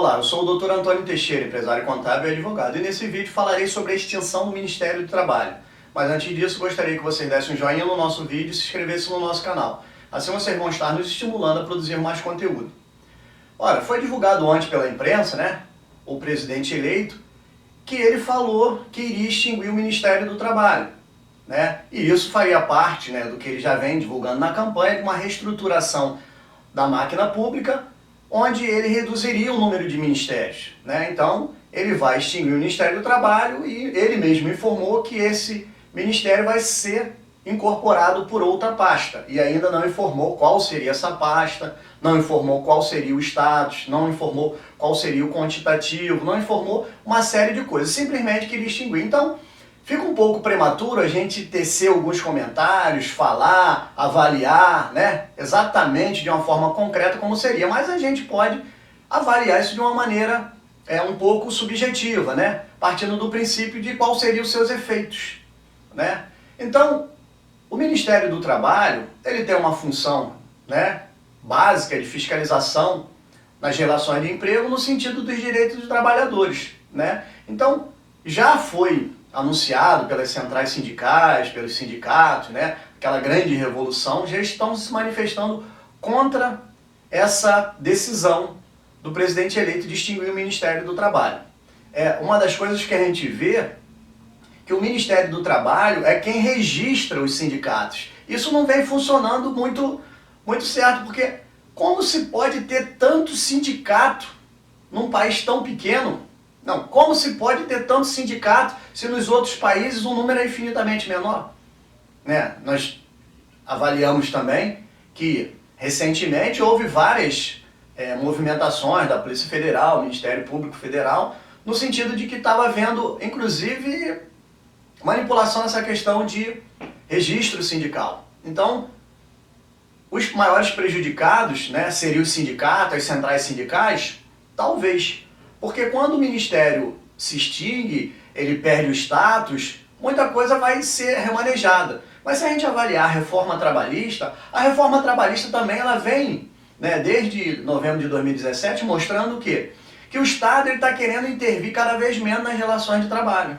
Olá, eu sou o Dr. Antônio Teixeira, empresário contábil e advogado, e nesse vídeo falarei sobre a extinção do Ministério do Trabalho. Mas antes disso, gostaria que vocês dessem um joinha no nosso vídeo e se inscrevessem no nosso canal. Assim vocês vão estar nos estimulando a produzir mais conteúdo. Ora, foi divulgado ontem pela imprensa, o presidente eleito, que ele falou que iria extinguir o Ministério do Trabalho. E isso faria parte do que ele já vem divulgando na campanha, de uma reestruturação da máquina pública, onde ele reduziria o número de ministérios. Então, ele vai extinguir o Ministério do Trabalho e ele mesmo informou que esse ministério vai ser incorporado por outra pasta. E ainda não informou qual seria essa pasta, não informou qual seria o status, não informou qual seria o quantitativo, não informou uma série de coisas, simplesmente queria extinguir. Então, fica um pouco prematuro a gente tecer alguns comentários, falar, avaliar, exatamente de uma forma concreta como seria, mas a gente pode avaliar isso de uma maneira um pouco subjetiva, partindo do princípio de quais seriam os seus efeitos. Então, o Ministério do Trabalho, ele tem uma função básica de fiscalização nas relações de emprego no sentido dos direitos dos trabalhadores. Então, já foi anunciado pelas centrais sindicais, pelos sindicatos, aquela grande revolução, já estão se manifestando contra essa decisão do presidente eleito de extinguir o Ministério do Trabalho. Uma das coisas que a gente vê que o Ministério do Trabalho é quem registra os sindicatos. Isso não vem funcionando muito certo, porque como se pode ter tanto sindicato num país tão pequeno? Não, como se pode ter tanto sindicato se nos outros países o número é infinitamente menor? Nós avaliamos também que recentemente houve várias movimentações da Polícia Federal, Ministério Público Federal, no sentido de que estava havendo, inclusive, manipulação nessa questão de registro sindical. Então, os maiores prejudicados seriam os sindicatos, as centrais sindicais? Talvez. Porque quando o Ministério se extingue, ele perde o status, muita coisa vai ser remanejada. Mas se a gente avaliar a reforma trabalhista também ela vem, desde novembro de 2017, mostrando o quê? Que o Estado está querendo intervir cada vez menos nas relações de trabalho.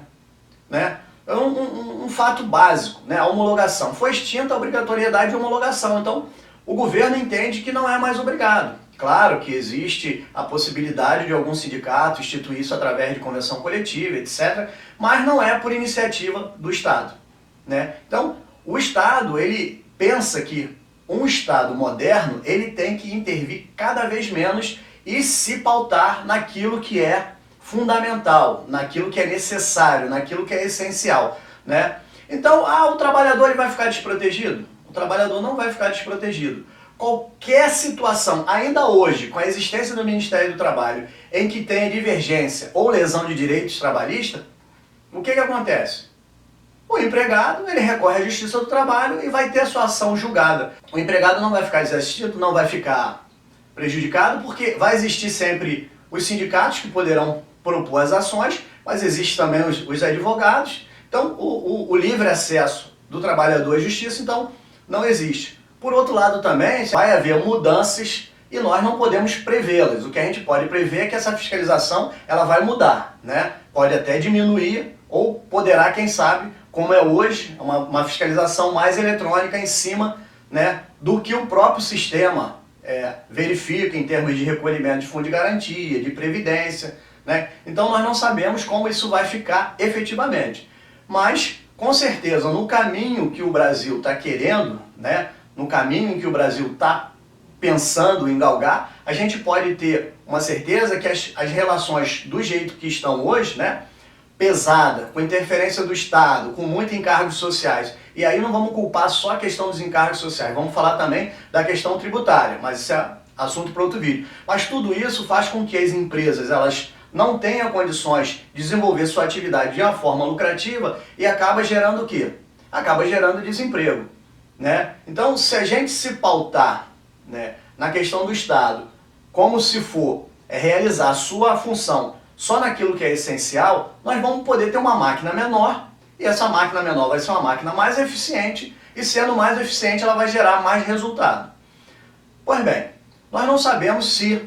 É um fato básico, a homologação. Foi extinta a obrigatoriedade de homologação, então o governo entende que não é mais obrigado. Claro que existe a possibilidade de algum sindicato instituir isso através de convenção coletiva, etc., mas não é por iniciativa do Estado. Então, o Estado, ele pensa que um Estado moderno, ele tem que intervir cada vez menos e se pautar naquilo que é fundamental, naquilo que é necessário, naquilo que é essencial. Então, o trabalhador ele vai ficar desprotegido? O trabalhador não vai ficar desprotegido. Qualquer situação, ainda hoje, com a existência do Ministério do Trabalho, em que tenha divergência ou lesão de direitos trabalhistas, o que acontece? O empregado, ele recorre à Justiça do Trabalho e vai ter a sua ação julgada. O empregado não vai ficar desassistido, não vai ficar prejudicado, porque vai existir sempre os sindicatos que poderão propor as ações, mas existe também os advogados. Então, o livre acesso do trabalhador à justiça, então, não existe. Por outro lado também, vai haver mudanças e nós não podemos prevê-las. O que a gente pode prever é que essa fiscalização ela vai mudar. Pode até diminuir ou poderá, quem sabe, como é hoje, uma fiscalização mais eletrônica em cima do que o próprio sistema verifica em termos de recolhimento de fundo de garantia, de previdência. Então nós não sabemos como isso vai ficar efetivamente. Mas, com certeza, no caminho que o Brasil está querendo, no caminho que o Brasil está pensando em galgar, a gente pode ter uma certeza que as relações do jeito que estão hoje, pesada, com interferência do Estado, com muitos encargos sociais, e aí não vamos culpar só a questão dos encargos sociais, vamos falar também da questão tributária, mas isso é assunto para outro vídeo. Mas tudo isso faz com que as empresas elas não tenham condições de desenvolver sua atividade de uma forma lucrativa e acaba gerando o quê? Acaba gerando desemprego. Então, se a gente se pautar na questão do Estado, como se for realizar a sua função só naquilo que é essencial, nós vamos poder ter uma máquina menor, e essa máquina menor vai ser uma máquina mais eficiente, e sendo mais eficiente ela vai gerar mais resultado. Pois bem, nós não sabemos se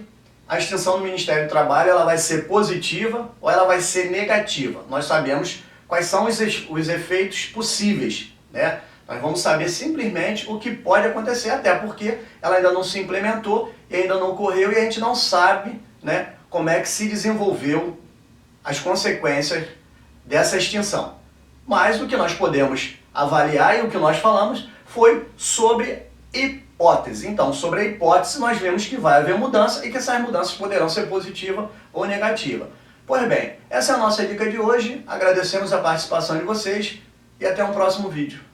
a extinção do Ministério do Trabalho ela vai ser positiva ou ela vai ser negativa. Nós sabemos quais são os efeitos possíveis, né? Nós vamos saber simplesmente o que pode acontecer, até porque ela ainda não se implementou e ainda não ocorreu e a gente não sabe, né, como é que se desenvolveu as consequências dessa extinção. Mas o que nós podemos avaliar e o que nós falamos foi sobre hipótese. Então, sobre a hipótese, nós vemos que vai haver mudança e que essas mudanças poderão ser positivas ou negativas. Pois bem, essa é a nossa dica de hoje. Agradecemos a participação de vocês e até um próximo vídeo.